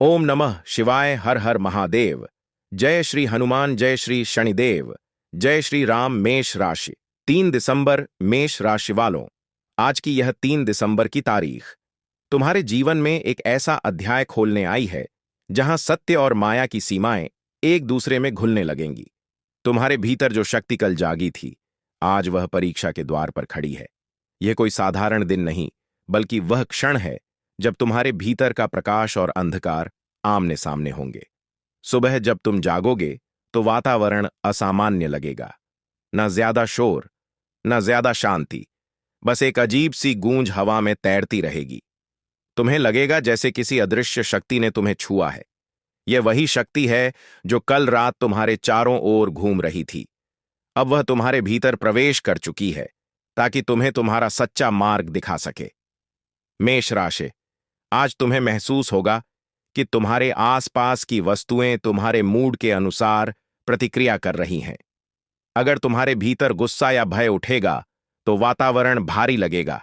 ओम नमः शिवाय। हर हर महादेव। जय श्री हनुमान, जय श्री शनिदेव, जय श्री राम। मेष राशि, 3 दिसंबर। मेष राशि वालों, आज की यह 3 दिसंबर की तारीख तुम्हारे जीवन में एक ऐसा अध्याय खोलने आई है जहां सत्य और माया की सीमाएं एक दूसरे में घुलने लगेंगी। तुम्हारे भीतर जो शक्ति कल जागी थी, आज वह परीक्षा के द्वार पर खड़ी है। यह कोई साधारण दिन नहीं, बल्कि वह क्षण है जब तुम्हारे भीतर का प्रकाश और अंधकार आमने सामने होंगे। सुबह जब तुम जागोगे तो वातावरण असामान्य लगेगा। न ज्यादा शोर, न ज्यादा शांति, बस एक अजीब सी गूंज हवा में तैरती रहेगी। तुम्हें लगेगा जैसे किसी अदृश्य शक्ति ने तुम्हें छुआ है। यह वही शक्ति है जो कल रात तुम्हारे चारों ओर घूम रही थी। अब वह तुम्हारे भीतर प्रवेश कर चुकी है ताकि तुम्हें तुम्हारा सच्चा मार्ग दिखा सके। मेष राशि, आज तुम्हें महसूस होगा कि तुम्हारे आसपास की वस्तुएं तुम्हारे मूड के अनुसार प्रतिक्रिया कर रही हैं। अगर तुम्हारे भीतर गुस्सा या भय उठेगा तो वातावरण भारी लगेगा,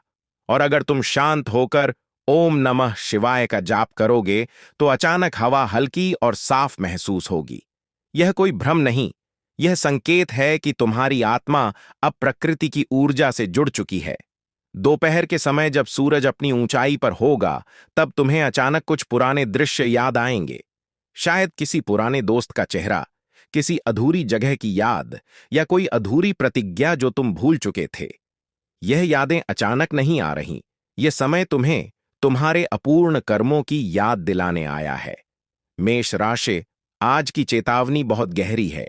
और अगर तुम शांत होकर ओम नमः शिवाय का जाप करोगे तो अचानक हवा हल्की और साफ महसूस होगी। यह कोई भ्रम नहीं, यह संकेत है कि तुम्हारी आत्मा अब प्रकृति की ऊर्जा से जुड़ चुकी है। दोपहर के समय जब सूरज अपनी ऊंचाई पर होगा, तब तुम्हें अचानक कुछ पुराने दृश्य याद आएंगे। शायद किसी पुराने दोस्त का चेहरा, किसी अधूरी जगह की याद, या कोई अधूरी प्रतिज्ञा जो तुम भूल चुके थे। यह यादें अचानक नहीं आ रहीं, यह समय तुम्हें तुम्हारे अपूर्ण कर्मों की याद दिलाने आया है। मेष राशि, आज की चेतावनी बहुत गहरी है।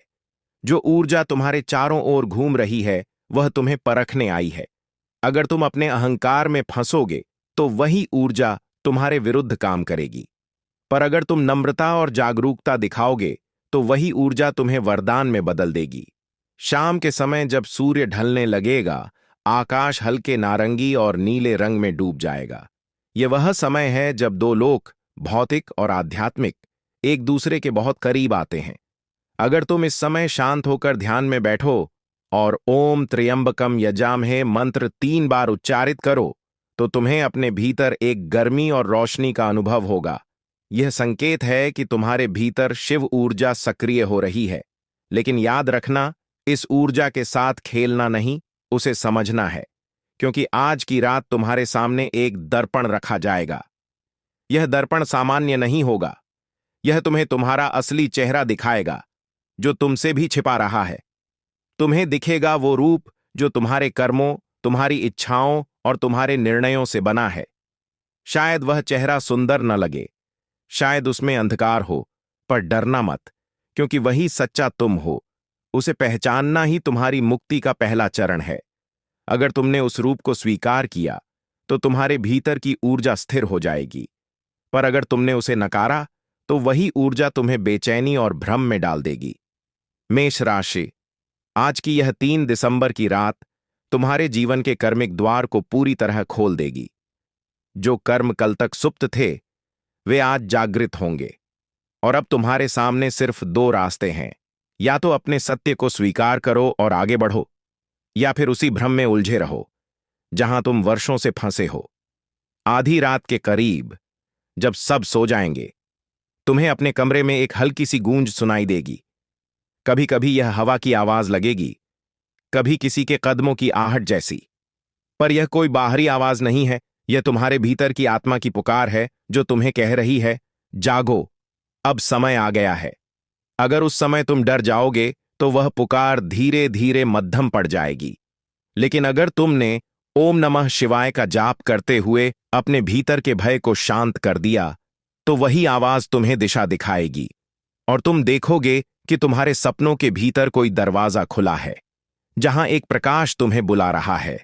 जो ऊर्जा तुम्हारे चारों ओर घूम रही है, वह तुम्हें परखने आई है। अगर तुम अपने अहंकार में फंसोगे तो वही ऊर्जा तुम्हारे विरुद्ध काम करेगी, पर अगर तुम नम्रता और जागरूकता दिखाओगे तो वही ऊर्जा तुम्हें वरदान में बदल देगी। शाम के समय जब सूर्य ढलने लगेगा, आकाश हल्के नारंगी और नीले रंग में डूब जाएगा। यह वह समय है जब दो लोग, भौतिक और आध्यात्मिक, एक दूसरे के बहुत करीब आते हैं। अगर तुम इस समय शांत होकर ध्यान में बैठो और ओम त्र्यंबकम यजामहे मंत्र 3 बार उच्चारित करो तो तुम्हें अपने भीतर एक गर्मी और रोशनी का अनुभव होगा। यह संकेत है कि तुम्हारे भीतर शिव ऊर्जा सक्रिय हो रही है। लेकिन याद रखना, इस ऊर्जा के साथ खेलना नहीं, उसे समझना है, क्योंकि आज की रात तुम्हारे सामने एक दर्पण रखा जाएगा। यह दर्पण सामान्य नहीं होगा, यह तुम्हें तुम्हारा असली चेहरा दिखाएगा जो तुमसे भी छिपा रहा है। तुम्हें दिखेगा वो रूप जो तुम्हारे कर्मों, तुम्हारी इच्छाओं और तुम्हारे निर्णयों से बना है। शायद वह चेहरा सुंदर न लगे, शायद उसमें अंधकार हो, पर डरना मत, क्योंकि वही सच्चा तुम हो। उसे पहचानना ही तुम्हारी मुक्ति का पहला चरण है। अगर तुमने उस रूप को स्वीकार किया तो तुम्हारे भीतर की ऊर्जा स्थिर हो जाएगी, पर अगर तुमने उसे नकारा तो वही ऊर्जा तुम्हें बेचैनी और भ्रम में डाल देगी। मेष राशि, आज की यह 3 दिसंबर की रात तुम्हारे जीवन के कर्मिक द्वार को पूरी तरह खोल देगी। जो कर्म कल तक सुप्त थे, वे आज जागृत होंगे, और अब तुम्हारे सामने सिर्फ 2 रास्ते हैं। या तो अपने सत्य को स्वीकार करो और आगे बढ़ो, या फिर उसी भ्रम में उलझे रहो जहां तुम वर्षों से फंसे हो। आधी रात के करीब, जब सब सो जाएंगे, तुम्हें अपने कमरे में एक हल्की सी गूंज सुनाई देगी। कभी कभी यह हवा की आवाज लगेगी, कभी किसी के कदमों की आहट जैसी, पर यह कोई बाहरी आवाज नहीं है। यह तुम्हारे भीतर की आत्मा की पुकार है जो तुम्हें कह रही है, जागो, अब समय आ गया है। अगर उस समय तुम डर जाओगे तो वह पुकार धीरे धीरे मध्यम पड़ जाएगी। लेकिन अगर तुमने ओम नमः शिवाय का जाप करते हुए अपने भीतर के भय को शांत कर दिया, तो वही आवाज तुम्हें दिशा दिखाएगी, और तुम देखोगे कि तुम्हारे सपनों के भीतर कोई दरवाजा खुला है, जहां एक प्रकाश तुम्हें बुला रहा है।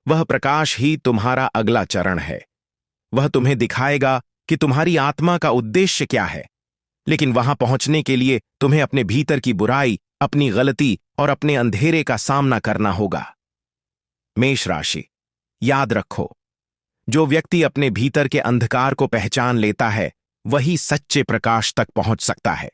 वह प्रकाश ही तुम्हारा अगला चरण है। वह तुम्हें दिखाएगा कि तुम्हारी आत्मा का उद्देश्य क्या है। लेकिन वहां पहुंचने के लिए तुम्हें अपने भीतर की बुराई, अपनी गलती और अपने अंधेरे का सामना करना होगा। मेष राशि, याद रखो, जो व्यक्ति अपने भीतर के अंधकार को पहचान लेता है, वही सच्चे प्रकाश तक पहुंच सकता है।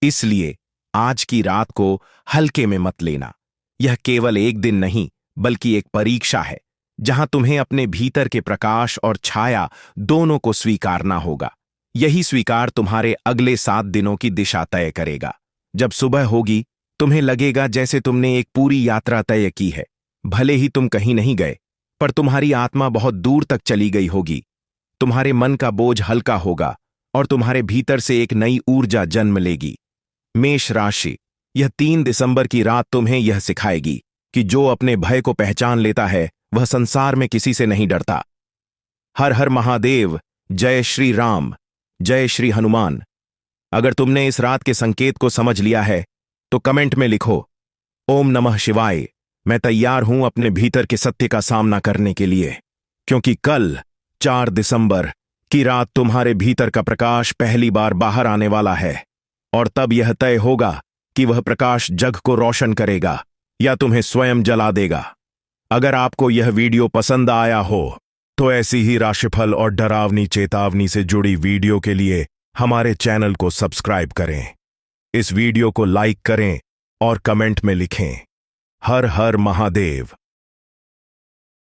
इसलिए आज की रात को हल्के में मत लेना। यह केवल एक दिन नहीं, बल्कि एक परीक्षा है, जहां तुम्हें अपने भीतर के प्रकाश और छाया दोनों को स्वीकारना होगा। यही स्वीकार तुम्हारे अगले 7 दिनों की दिशा तय करेगा। जब सुबह होगी, तुम्हें लगेगा जैसे तुमने एक पूरी यात्रा तय की है। भले ही तुम कहीं नहीं गए, पर तुम्हारी आत्मा बहुत दूर तक चली गई होगी। तुम्हारे मन का बोझ हल्का होगा और तुम्हारे भीतर से एक नई ऊर्जा जन्म लेगी। मेष राशि, यह 3 दिसंबर की रात तुम्हें यह सिखाएगी कि जो अपने भय को पहचान लेता है वह संसार में किसी से नहीं डरता। हर हर महादेव, जय श्री राम, जय श्री हनुमान। अगर तुमने इस रात के संकेत को समझ लिया है तो कमेंट में लिखो, ओम नमः शिवाय। मैं तैयार हूं अपने भीतर के सत्य का सामना करने के लिए, क्योंकि कल 4 दिसंबर की रात तुम्हारे भीतर का प्रकाश पहली बार बाहर आने वाला है, और तब यह तय होगा कि वह प्रकाश जग को रोशन करेगा या तुम्हें स्वयं जला देगा। अगर आपको यह वीडियो पसंद आया हो तो ऐसी ही राशिफल और डरावनी चेतावनी से जुड़ी वीडियो के लिए हमारे चैनल को सब्सक्राइब करें। इस वीडियो को लाइक करें और कमेंट में लिखें, हर हर महादेव।